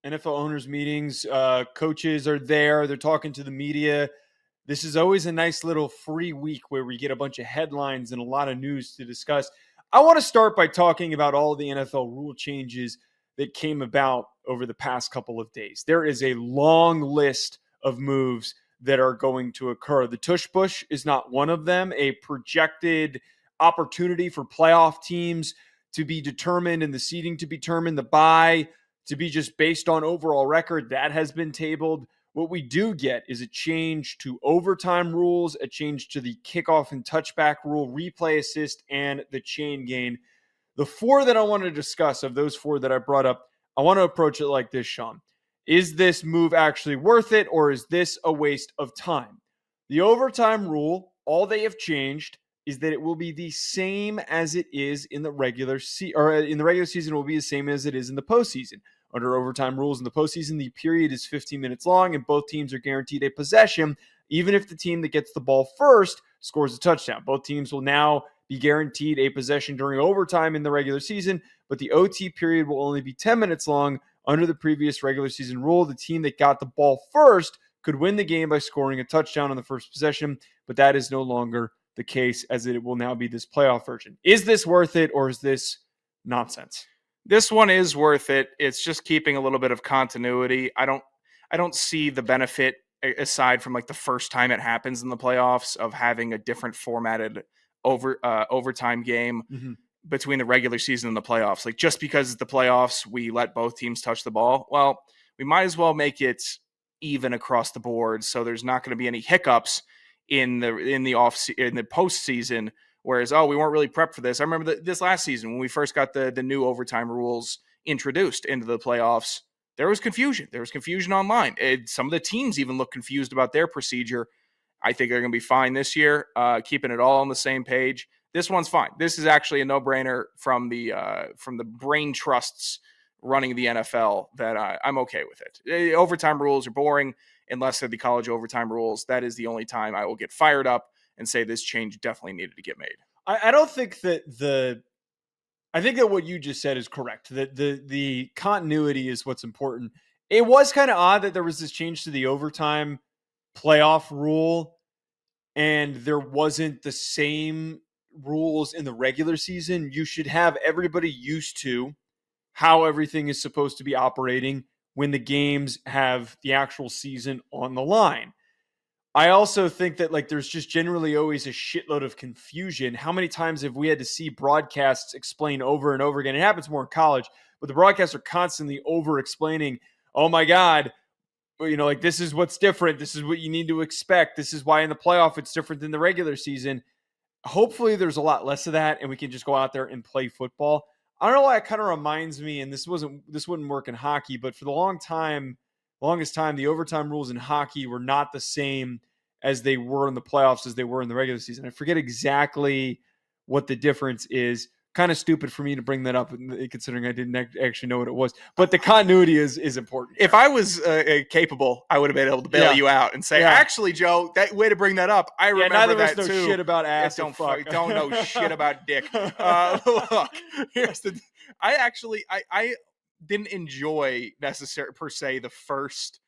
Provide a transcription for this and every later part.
NFL owners meetings. Coaches are there. They're talking to the media. This is always a nice little free week where we get a bunch of headlines and a lot of news to discuss. I want to start by talking about all the NFL rule changes that came about over the past couple of days. There is a long list of moves that are going to occur. The tush push is not one of them. A projected opportunity for playoff teams to be determined and the seeding to be determined, the bye to be just based on overall record, that has been tabled. What we do get is a change to overtime rules, a change to the kickoff and touchback rule, replay assist, and the chain gain. The four that I want to discuss, of those four that I brought up, I want to approach it like this, Sean. Is this move actually worth it, or is this a waste of time? The overtime rule, all they have changed is that it will be the same as it is in the regular season, or in the regular season, it will be the same as it is in the postseason. Under overtime rules in the postseason, the period is 15 minutes long, and both teams are guaranteed a possession, even if the team that gets the ball first scores a touchdown. Both teams will now be guaranteed a possession during overtime in the regular season, but the OT period will only be 10 minutes long. Under the previous regular season rule, the team that got the ball first could win the game by scoring a touchdown on the first possession, but that is no longer the case, as it will now be this playoff version. Is this worth it, or is this nonsense? This one is worth it. It's just keeping a little bit of continuity. I don't see the benefit, aside from like the first time it happens in the playoffs, of having a different formatted overtime game between the regular season and the playoffs. Like, just because it's the playoffs, we let both teams touch the ball. Well, we might as well make it even across the board, so there's not going to be any hiccups in the postseason. Whereas, we weren't really prepped for this. I remember this last season when we first got the new overtime rules introduced into the playoffs. There was confusion. There was confusion online. Some of the teams even looked confused about their procedure. I think they're going to be fine this year, keeping it all on the same page. This one's fine. This is actually a no-brainer from the brain trusts running the NFL that I'm okay with it. Overtime rules are boring unless they're the college overtime rules. That is the only time I will get fired up and say this change definitely needed to get made. I don't think that I think that what you just said is correct. That the continuity is what's important. It was kind of odd that there was this change to the overtime playoff rule, and there wasn't the same rules in the regular season. You should have everybody used to how everything is supposed to be operating when the games have the actual season on the line. I also think that there's just generally always a shitload of confusion. How many times have we had to see broadcasts explain over and over again? It happens more in college, but the broadcasts are constantly over explaining, oh my God, this is what's different. This is what you need to expect. This is why in the playoff it's different than the regular season. Hopefully there's a lot less of that and we can just go out there and play football. I don't know why it kind of reminds me, and this wouldn't work in hockey, but for the longest time, the overtime rules in hockey were not the same as they were in the playoffs as they were in the regular season. I forget exactly what the difference is. Kind of stupid for me to bring that up, considering I didn't actually know what it was. But the continuity is important. If I was capable, I would have been able to bail you out and say, actually, Joe, that way to bring that up. I remember that too. Neither of us know shit about ass. Don't know shit about dick. Look, here's the. I didn't enjoy necessarily per se the first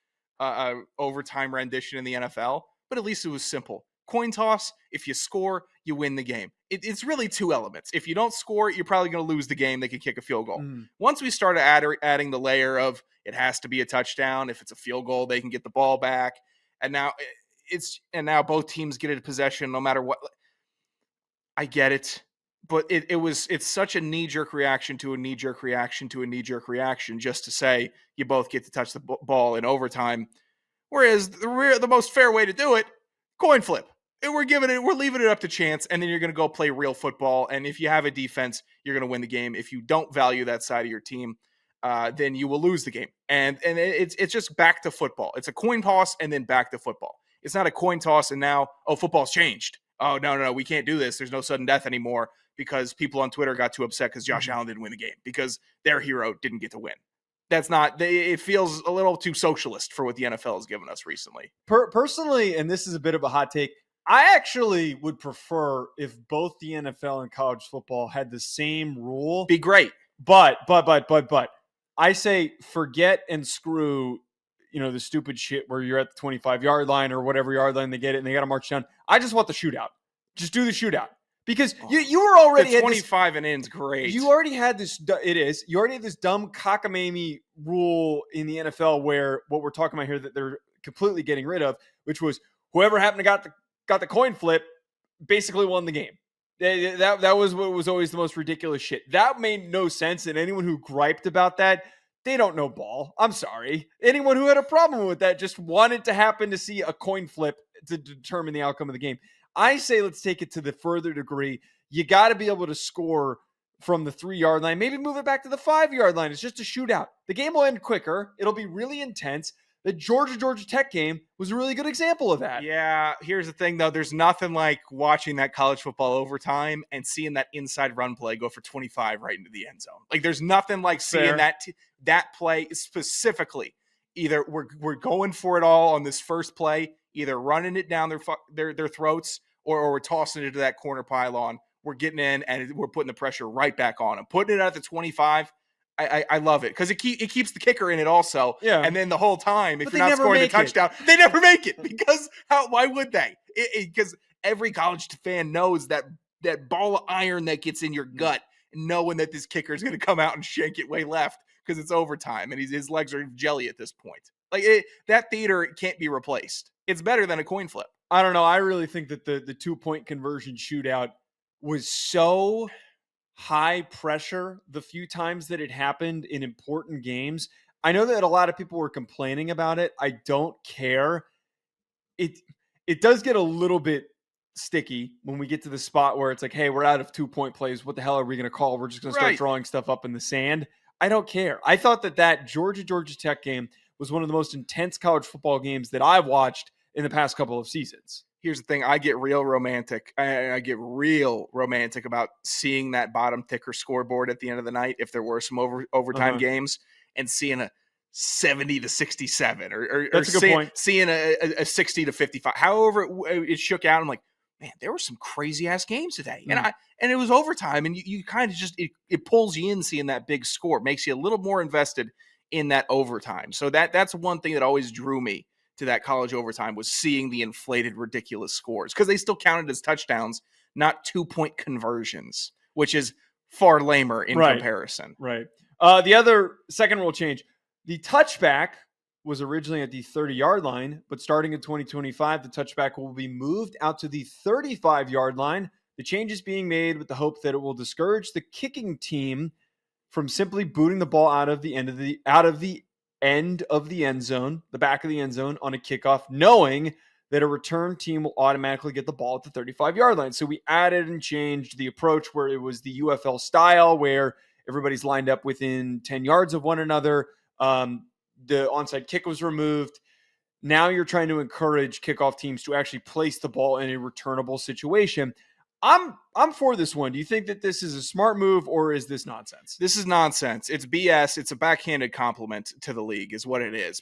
overtime rendition in the NFL, but at least it was simple. Coin toss, if you score, you win the game. It's really two elements. If you don't score, you're probably going to lose the game. They could kick a field goal. Once we started adding the layer of it has to be a touchdown. If it's a field goal, they can get the ball back. And now both teams get a possession no matter what. I get it. But it's such a knee-jerk reaction to a knee-jerk reaction to a knee-jerk reaction just to say you both get to touch the ball in overtime. Whereas the most fair way to do it, coin flip. And we're leaving it up to chance, and then you're going to go play real football. And if you have a defense, you're going to win the game. If you don't value that side of your team, then you will lose the game. And it's just back to football. It's a coin toss and then back to football. It's not a coin toss and now, football's changed. Oh, no, we can't do this. There's no sudden death anymore because people on Twitter got too upset because Josh Allen didn't win the game because their hero didn't get to win. That's not – it feels a little too socialist for what the NFL has given us recently. Personally, and this is a bit of a hot take, I actually would prefer if both the NFL and college football had the same rule. Be great. But I say forget and screw, the stupid shit where you're at the 25-yard line or whatever yard line they get it and they got to march down. I just want the shootout. Just do the shootout. Because you were already the 25 and in's great. You already had this. It is. You already had this dumb cockamamie rule in the NFL where what we're talking about here that they're completely getting rid of, which was whoever happened to got the coin flip basically won the game. That was what was always the most ridiculous shit. That made no sense, and anyone who griped about that, they don't know ball. I'm sorry. Anyone who had a problem with that just wanted to happen to see a coin flip to determine the outcome of the game. I say let's take it to the further degree. You got to be able to score from the 3-yard line. Maybe move it back to the 5-yard line. It's just a shootout. The game will end quicker. It'll be really intense. The Georgia Tech game was a really good example of that. Yeah, here's the thing, though. There's nothing like watching that college football overtime and seeing that inside run play go for 25 right into the end zone. Like, there's nothing like seeing that play specifically. Either we're going for it all on this first play, either running it down their throats or we're tossing it to that corner pylon. We're getting in and we're putting the pressure right back on them. Putting it at the 25, I love it because it keeps the kicker in it also. Yeah. And then the whole time, if you're not scoring the touchdown, they never make it because why would they? Because every college fan knows that ball of iron that gets in your gut, knowing that this kicker is going to come out and shank it way left because it's overtime and his legs are jelly at this point. Like that theater can't be replaced. It's better than a coin flip. I don't know. I really think that the 2-point conversion shootout was so high pressure the few times that it happened in important games. I know that a lot of people were complaining about it. I don't care. It does get a little bit sticky when we get to the spot where it's like, hey, we're out of 2-point plays. What the hell are we going to call? We're just going to start drawing stuff up in the sand. I don't care. I thought that Georgia Tech game was one of the most intense college football games that I've watched in the past couple of seasons. Here's the thing. I get real romantic. I get real romantic about seeing that bottom ticker scoreboard at the end of the night if there were some overtime games and seeing a 70-67 or That's a good point. Seeing a 60-55. However it shook out, I'm like, man, there were some crazy ass games today. And it was overtime and you kind of just it pulls you in seeing that big score, makes you a little more invested in that overtime. So that's one thing that always drew me to that college overtime was seeing the inflated, ridiculous scores because they still counted as touchdowns, not 2-point conversions, which is far lamer in comparison. Right. The other second rule change, the touchback was originally at the 30-yard line, but starting in 2025, the touchback will be moved out to the 35-yard line. The change is being made with the hope that it will discourage the kicking team from simply booting the ball out of the end of the end zone, the back of the end zone on a kickoff, knowing that a return team will automatically get the ball at the 35-yard line. So we added and changed the approach where it was the UFL style where everybody's lined up within 10 yards of one another. The onside kick was removed. Now you're trying to encourage kickoff teams to actually place the ball in a returnable situation. I'm for this one. Do you think that this is a smart move or is this nonsense? This is nonsense. It's BS. It's a backhanded compliment to the league is what it is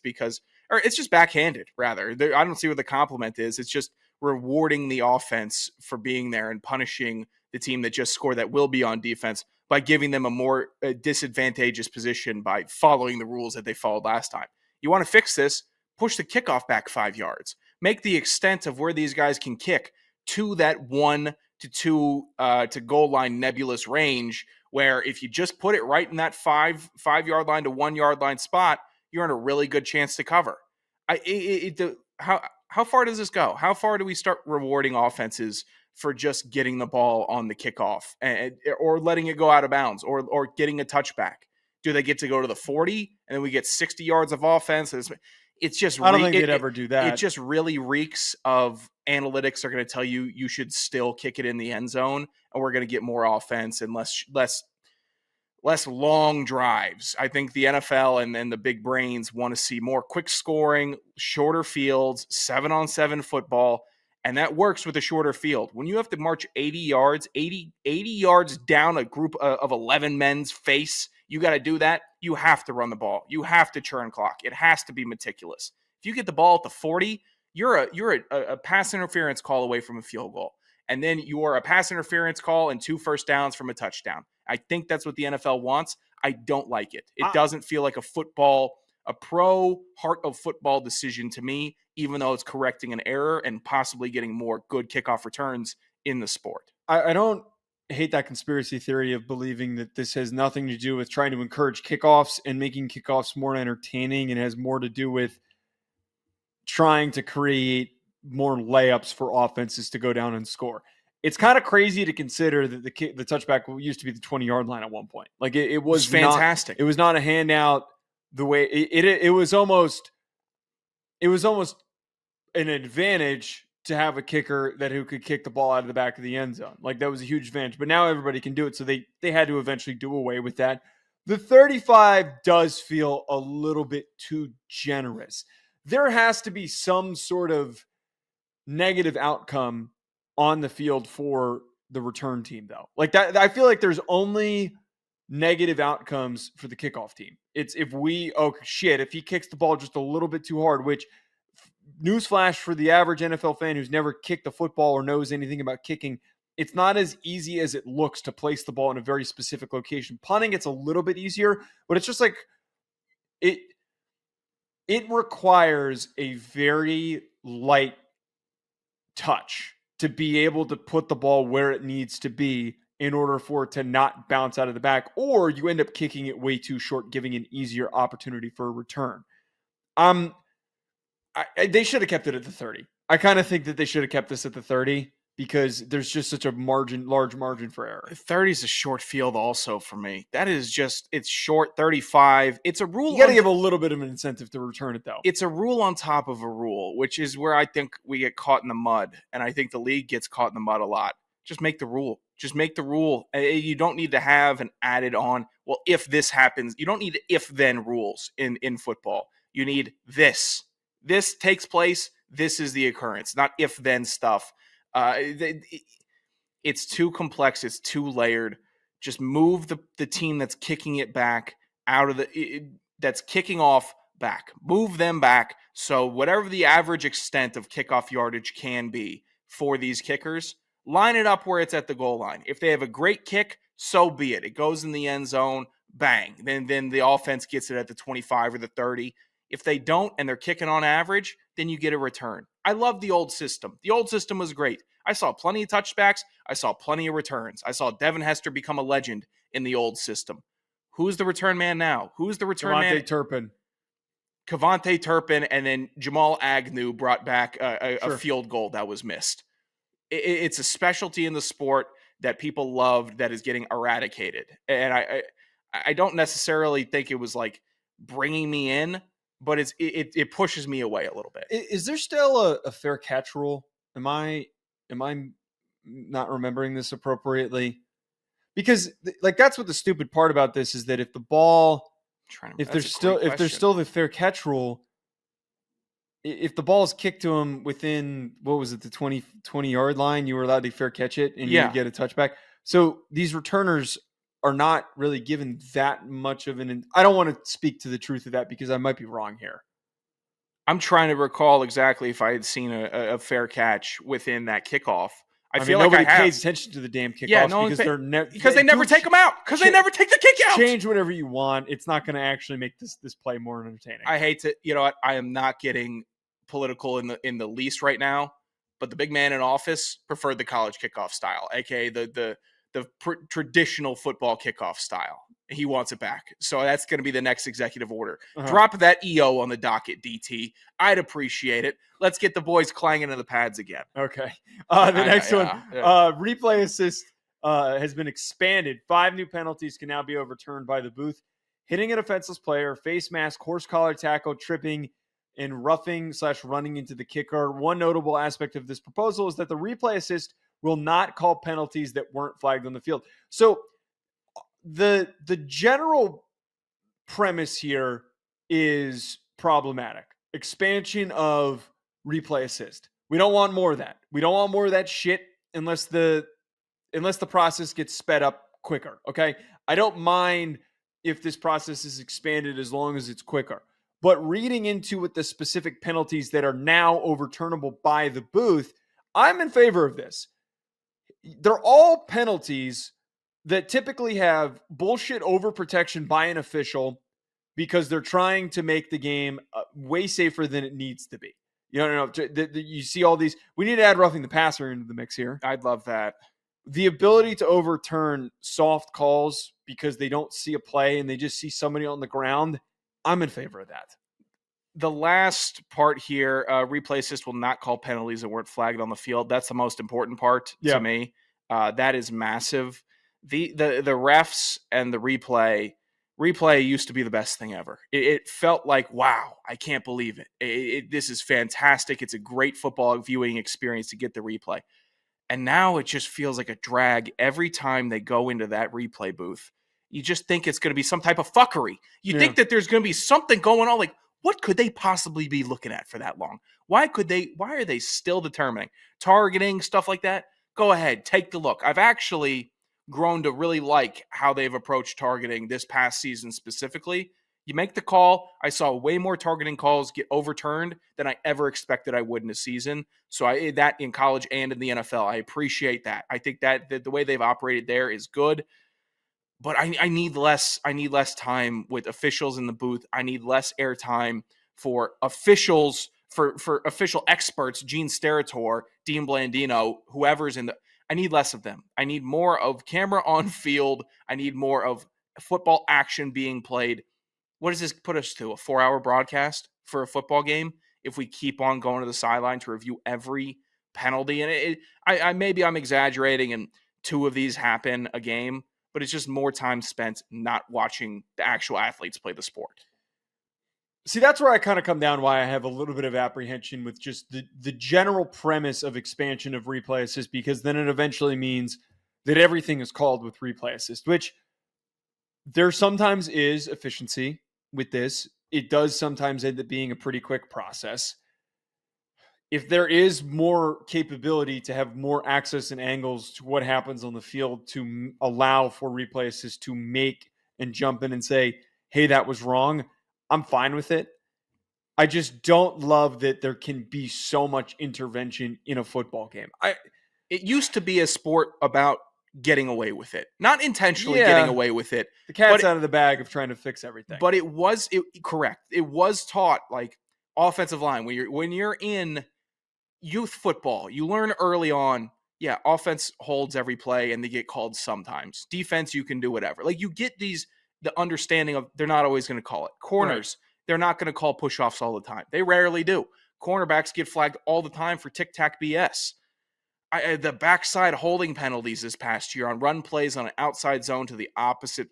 or it's just backhanded rather. I don't see what the compliment is. It's just rewarding the offense for being there and punishing the team that just scored that will be on defense by giving them a more disadvantageous position by following the rules that they followed last time. You want to fix this, push the kickoff back 5 yards. Make the extent of where these guys can kick to that 1 to 2 to goal line nebulous range where if you just put it right in that 5 yard line to 1 yard line spot, you're in a really good chance to cover. How far does this go? How far do we start rewarding offenses for just getting the ball on the kickoff or letting it go out of bounds or getting a touchback? Do they get to go to the 40 and then we get 60 yards of offense? It's just I don't think they'd ever do that. It just really reeks of analytics are going to tell you should still kick it in the end zone and we're going to get more offense and less long drives. I think the NFL and then the big brains want to see more quick scoring, shorter fields, 7-on-7 football, and that works with a shorter field. When you have to march 80 yards down a group of 11 men's face, you got to do that. You have to run the ball. You have to churn clock. It has to be meticulous. If you get the ball at the 40, you're a pass interference call away from a field goal. and then you are a pass interference call and 2 first downs from a touchdown. I think that's what the NFL wants. I don't like it. It doesn't feel like a pro heart of football decision to me, even though it's correcting an error and possibly getting more good kickoff returns in the sport. I don't hate that conspiracy theory of believing that this has nothing to do with trying to encourage kickoffs and making kickoffs more entertaining, and has more to do with trying to create more layups for offenses to go down and score. It's kind of crazy to consider that the touchback used to be the 20-yard line at one point. Like it was fantastic. It was not a handout the way it was almost an advantage to have a kicker who could kick the ball out of the back of the end zone. Like that was a huge advantage, but now everybody can do it. So they had to eventually do away with that. The 35 does feel a little bit too generous. There has to be some sort of negative outcome on the field for the return team, though. Like that, I feel like there's only negative outcomes for the kickoff team. It's if he kicks the ball just a little bit too hard, which, newsflash for the average NFL fan who's never kicked a football or knows anything about kicking, it's not as easy as it looks to place the ball in a very specific location. Punting, it's a little bit easier, but it's just like it requires a very light touch to be able to put the ball where it needs to be in order for it to not bounce out of the back, or you end up kicking it way too short, giving an easier opportunity for a return. They should have kept it at the 30. I kind of think that they should have kept this at the 30 because there's just such a large margin for error. 30 is a short field also for me. That is just, it's short. 35. It's a rule. You got to give a little bit of an incentive to return it, though. It's a rule on top of a rule, which is where I think we get caught in the mud. And I think the league gets caught in the mud a lot. Just make the rule. Just make the rule. You don't need to have an added on, well, if this happens. You don't need if-then rules in football. You need this. This takes place. This is the occurrence, not if-then stuff. It's too complex. It's too layered. Just move the team that's kicking it back out of that's kicking off back. Move them back. So whatever the average extent of kickoff yardage can be for these kickers, line it up where it's at the goal line. If they have a great kick, so be it. It goes in the end zone, bang. Then the offense gets it at the 25 or the 30. If they don't and they're kicking on average, then you get a return. I love the old system. The old system was great. I saw plenty of touchbacks. I saw plenty of returns. I saw Devin Hester become a legend in the old system. Who's the return man now? Who's the return man? KaVontae Turpin, and then Jamal Agnew brought back a field goal that was missed. It's a specialty in the sport that people loved that is getting eradicated. And I don't necessarily think it was like bringing me in, but it pushes me away a little bit. Is there still a fair catch rule? Am I not remembering this appropriately? Because like that's what the stupid part about this is, that if the ball, if there's still the fair catch rule, if the ball is kicked to him within, what was it, the 20 yard line, you were allowed to fair catch it and you would get a touchback. So these returners are not really given that much of I don't want to speak to the truth of that because I might be wrong here. I'm trying to recall exactly if I had seen a fair catch within that kickoff. I feel like nobody pays attention to the damn kickoffs because they never take them out. Because they never take the kick out. Change whatever you want. It's not going to actually make this play more entertaining. I hate to, you know what? I am not getting political in the least right now, but the big man in office preferred the college kickoff style, aka the traditional football kickoff style. He wants it back. So that's going to be the next executive order. Drop that EO on the docket, DT. I'd appreciate it. Let's get the boys clanging in the pads again. Okay. The next one, replay assist has been expanded. 5 new penalties can now be overturned by the booth. Hitting an offenseless player, face mask, horse collar tackle, tripping, and roughing/running into the kicker. One notable aspect of this proposal is that the replay assist will not call penalties that weren't flagged on the field. So the general premise here is problematic. Expansion of replay assist. We don't want more of that. We don't want more of that shit unless the process gets sped up quicker. Okay. I don't mind if this process is expanded as long as it's quicker. But reading into what the specific penalties that are now overturnable by the booth, I'm in favor of this. they're all penalties that typically have bullshit overprotection by an official because they're trying to make the game way safer than it needs to be. You see all these. We need to add roughing the passer into the mix here. I'd love that. The ability to overturn soft calls because they don't see a play and they just see somebody on the ground, I'm in favor of that. The last part here, replay assist will not call penalties that weren't flagged on the field. That's the most important part to me. That is massive. The refs and the replay used to be the best thing ever. It felt like, wow, I can't believe it. This is fantastic. It's a great football viewing experience to get the replay. And now it just feels like a drag every time they go into that replay booth. You just think it's going to be some type of fuckery. You think that there's going to be something going on. Like, what could they possibly be looking at for that long? Why are they still determining? Targeting, stuff like that? Go ahead, take the look. I've actually grown to really like how they've approached targeting this past season specifically. You make the call. I saw way more targeting calls get overturned than I ever expected I would in a season. So that in college and in the NFL, I appreciate that. I think that the way they've operated there is good. But I need less time with officials in the booth. I need less airtime for officials, for official experts, Gene Steratore, Dean Blandino, whoever's in the. I need less of them. I need more of camera on field. I need more of football action being played. What does this put us to? A 4-hour broadcast for a football game if we keep on going to the sideline to review every penalty? And maybe I'm exaggerating and 2 of these happen a game, but it's just more time spent not watching the actual athletes play the sport. See, that's where I kind of come down why I have a little bit of apprehension with just the general premise of expansion of replay assist, because then it eventually means that everything is called with replay assist, which there sometimes is efficiency with this. It does sometimes end up being a pretty quick process. If there is more capability to have more access and angles to what happens on the field to allow for replay assist to make and jump in and say, hey, that was wrong, I'm fine with it. I just don't love that there can be so much intervention in a football game. It used to be a sport about getting away with it, not intentionally getting away with it. The cat's out of the bag of trying to fix everything. But correct. It was taught like offensive line when you're in youth football, you learn early on. Yeah, offense holds every play and they get called sometimes. Defense, you can do whatever. Like you get the understanding of they're not always going to call it. Corners, they're not going to call push-offs all the time. They rarely do. Cornerbacks get flagged all the time for tic-tac BS. The backside holding penalties this past year on run plays on an outside zone to the opposite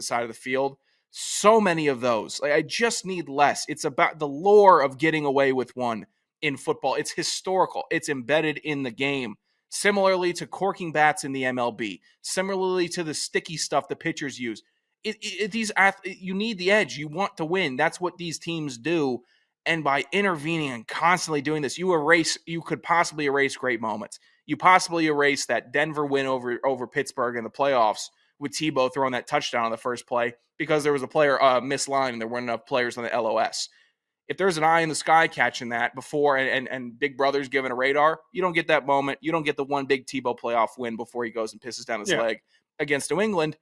side of the field. So many of those. Like, I just need less. It's about the lore of getting away with one in football. It's historical. It's embedded in the game. Similarly to corking bats in the MLB. Similarly to the sticky stuff the pitchers use. You need the edge. You want to win. That's what these teams do. And by intervening and constantly doing this, you could possibly erase great moments. You possibly erase that Denver win over Pittsburgh in the playoffs with Tebow throwing that touchdown on the first play because there was a player mislined and there weren't enough players on the LOS. If there's an eye in the sky catching that before and Big Brother's giving a radar, you don't get that moment. You don't get the one big Tebow playoff win before he goes and pisses down his leg against New England.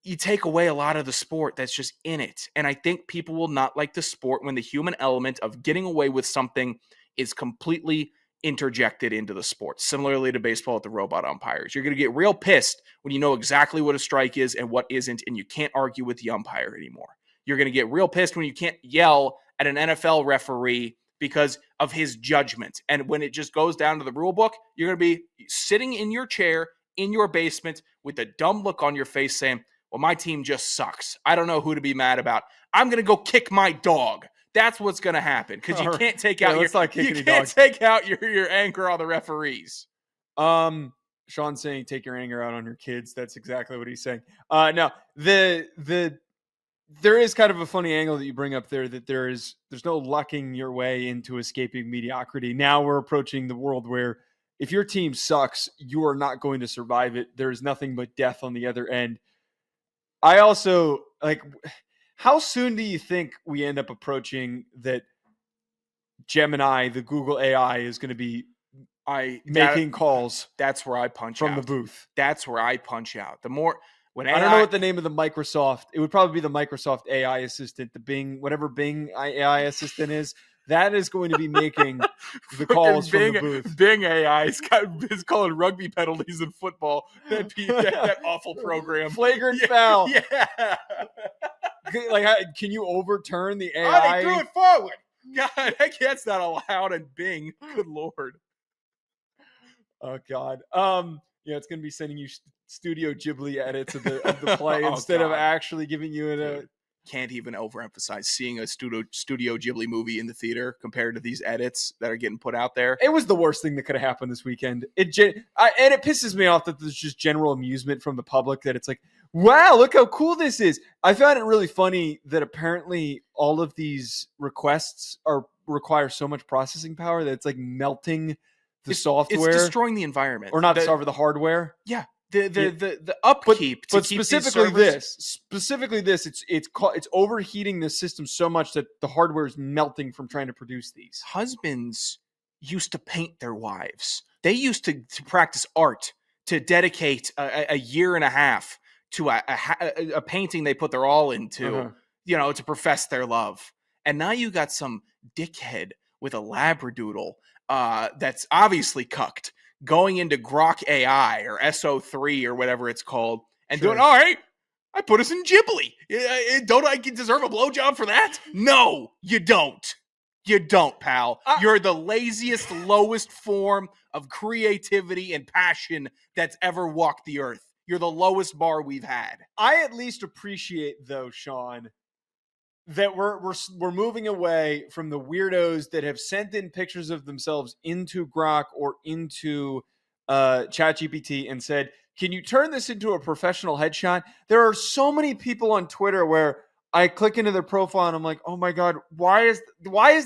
You take away a lot of the sport that's just in it. And I think people will not like the sport when the human element of getting away with something is completely interjected into the sport. Similarly to baseball with the robot umpires. You're going to get real pissed when you know exactly what a strike is and what isn't, and you can't argue with the umpire anymore. You're going to get real pissed when you can't yell at an NFL referee because of his judgment. And when it just goes down to the rule book, you're going to be sitting in your chair in your basement with a dumb look on your face saying, well, my team just sucks. I don't know who to be mad about. I'm going to go kick my dog. That's what's going to happen because you can't take out your anger on the referees. Sean's saying take your anger out on your kids. That's exactly what he's saying. No, there is kind of a funny angle that you bring up there that there's no lucking your way into escaping mediocrity. Now we're approaching the world where if your team sucks, you are not going to survive it. There's nothing but death on the other end. I also how soon do you think we end up approaching that Gemini, the Google AI, is going to be making calls That's where I punch from out. the booth. That's where I punch out. The more when AI, I don't know what the name of the Microsoft. It would probably be the Microsoft AI assistant, the Bing, whatever Bing AI assistant is. That is going to be making the calls from the booth. Bing AI is calling rugby penalties in football. That awful program. Flagrant foul. Yeah. Like, can you overturn the AI? Oh, they threw it forward. God, that's not allowed in Bing. Good Lord. Oh God. Yeah, it's gonna be sending you Studio Ghibli edits of the play instead of actually giving you a. Can't even overemphasize seeing a Studio Ghibli movie in the theater compared to these edits that are getting put out there. It was the worst thing that could have happened this weekend. And it pisses me off that there's just general amusement from the public that it's like, wow, look how cool this is. I found it really funny that apparently all of these requests require so much processing power that it's like melting the software. It's destroying the environment. Or not the software, the hardware. Yeah. The upkeep, but specifically this, it's overheating the system so much that the hardware is melting from trying to produce these. Husbands used to paint their wives. They used to practice art, to dedicate a year and a half to a painting they put their all into, to profess their love. And now you got some dickhead with a labradoodle that's obviously cucked, going into Grok AI or SO3 or whatever it's called and doing, all right, I put us in Ghibli. Don't I deserve a blowjob for that? No, you don't. You don't, pal. You're the laziest, lowest form of creativity and passion that's ever walked the earth. You're the lowest bar we've had. I at least appreciate, though, Sean, that we're moving away from the weirdos that have sent in pictures of themselves into Grok or into ChatGPT and said, can you turn this into a professional headshot? There are so many people on Twitter where I click into their profile and I'm like, oh my God, why is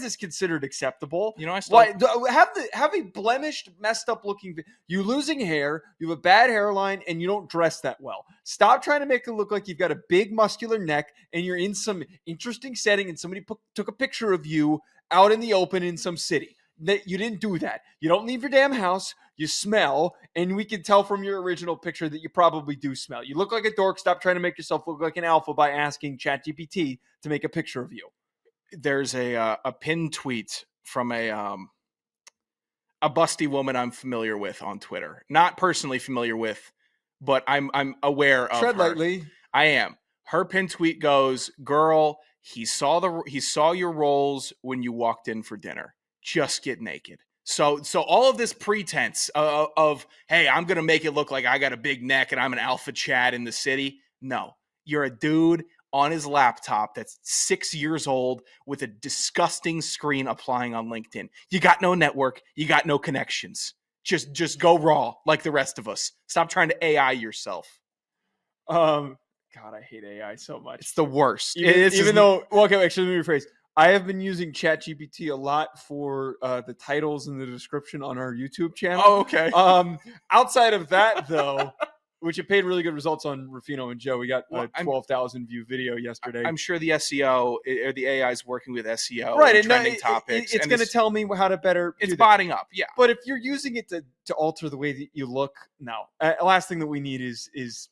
this considered acceptable? Have a blemished, messed up looking, you losing hair, you have a bad hairline, and you don't dress that well. Stop trying to make it look like you've got a big muscular neck and you're in some interesting setting and somebody took a picture of you out in the open in some city. That you didn't do that. You don't leave your damn house. You smell, and we can tell from your original picture that you probably do smell. You look like a dork. Stop trying to make yourself look like an alpha by asking ChatGPT to make a picture of you. There's a pinned tweet from a busty woman I'm familiar with on Twitter. Not personally familiar with, but I'm aware of Tread her. lightly. I am. Her pinned tweet goes, "Girl, he saw your rolls when you walked in for dinner. Just get naked." So all of this pretense of, hey, I'm going to make it look like I got a big neck and I'm an alpha Chad in the city. No, you're a dude on his laptop that's 6 years old with a disgusting screen applying on LinkedIn. You got no network. You got no connections. Just go raw like the rest of us. Stop trying to AI yourself. God, I hate AI so much. It's the worst. Actually, let me rephrase. I have been using ChatGPT a lot for the titles and the description on our YouTube channel. Oh, okay. Outside of that, though, which it paid really good results on Rufino and Joe. We got a 12,000 view video yesterday. I'm sure the SEO or the AI is working with SEO, right? And trending topics. It's going to tell me how to better. It's botting up, yeah. But if you're using it to alter the way that you look, no. Last thing that we need is,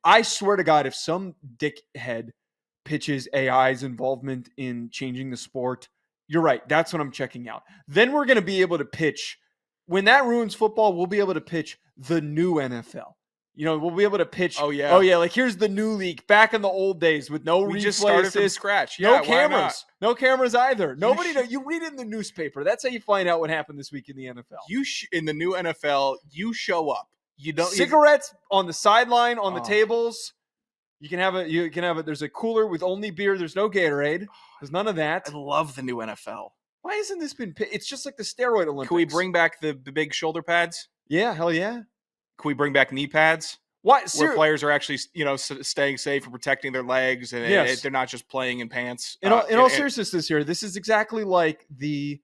I swear to God, if some dickhead pitches AI's involvement in changing the sport, you're right. That's what I'm checking out. Then we're going to be able to pitch. When that ruins football, we'll be able to pitch the new NFL. We'll be able to pitch. Oh yeah. Like here's the new league back in the old days with no replay. We just started from scratch. No cameras. No cameras either. Nobody. You read it in the newspaper. That's how you find out what happened this week in the NFL. In the new NFL, you show up. You don't cigarettes on the sideline on the tables. You can have it. There's a cooler with only beer. There's no Gatorade. There's none of that. I love the new NFL. Why hasn't this been? It's just like the steroid Olympics. Can we bring back the big shoulder pads? Yeah, hell yeah. Can we bring back knee pads? What? Where players are actually, staying safe and protecting their legs, and they're not just playing in pants. In all seriousness, this is exactly like the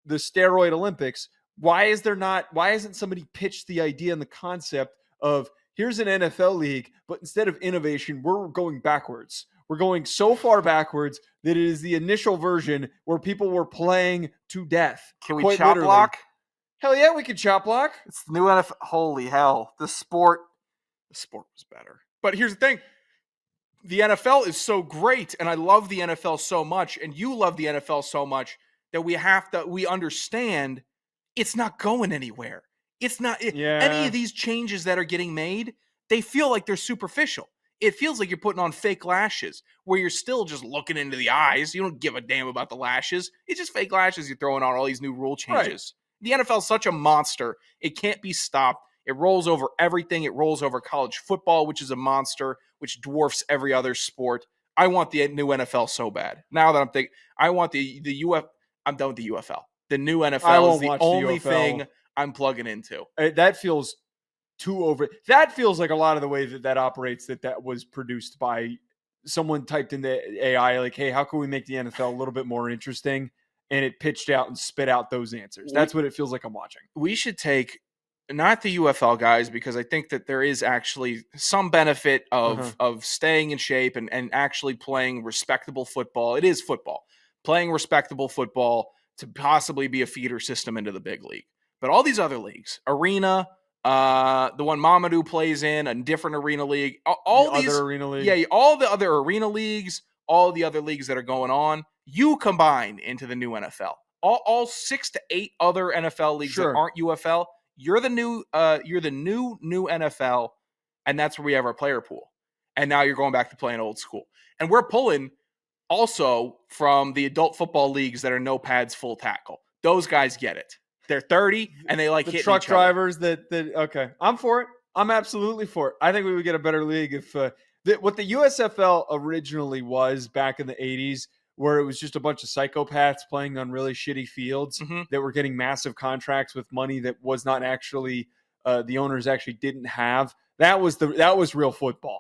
steroid Olympics. Why hasn't somebody pitched the idea and the concept of, here's an NFL league, but instead of innovation, we're going backwards. We're going so far backwards that it is the initial version where people were playing to death. Can we chop block? Hell yeah, we could chop block. It's the new NFL. Holy hell. The sport was better. But here's the thing. The NFL is so great, and I love the NFL so much, and you love the NFL so much that we understand it's not going anywhere. It's not any of these changes that are getting made, they feel like they're superficial. It feels like you're putting on fake lashes where you're still just looking into the eyes. You don't give a damn about the lashes. It's just fake lashes you're throwing on all these new rule changes. Right. The NFL is such a monster. It can't be stopped. It rolls over everything. It rolls over college football, which is a monster, which dwarfs every other sport. I want the new NFL so bad. Now that I'm thinking, I want the UF. I'm done with the UFL. The new NFL is the only thing I'm plugging into. That feels too over. That feels like a lot of the way that operates. That was produced by someone typed in the AI, like, "Hey, how can we make the NFL a little bit more interesting?" And it pitched out and spit out those answers. That's what it feels like I'm watching. We should take. Not the UFL guys, because I think that there is actually some benefit of staying in shape and actually playing respectable football. It is football. Playing respectable football to possibly be a feeder system into the big league. But all these other leagues, arena, the one Mamadou plays in, a different arena league, all the other arena league. Yeah, all the other arena leagues, all the other leagues that are going on, you combine into the new NFL. All 6 to 8 other NFL leagues that aren't UFL. You're the new NFL, and that's where we have our player pool. And now you're going back to playing old school. And we're pulling also from the adult football leagues that are no pads, full tackle. Those guys get it. They're 30 and they like the hitting truck each drivers other. Okay. I'm for it. I'm absolutely for it. I think we would get a better league if what the USFL originally was back in the 80s, where it was just a bunch of psychopaths playing on really shitty fields that were getting massive contracts with money that was not actually the owners actually didn't have. That was real football.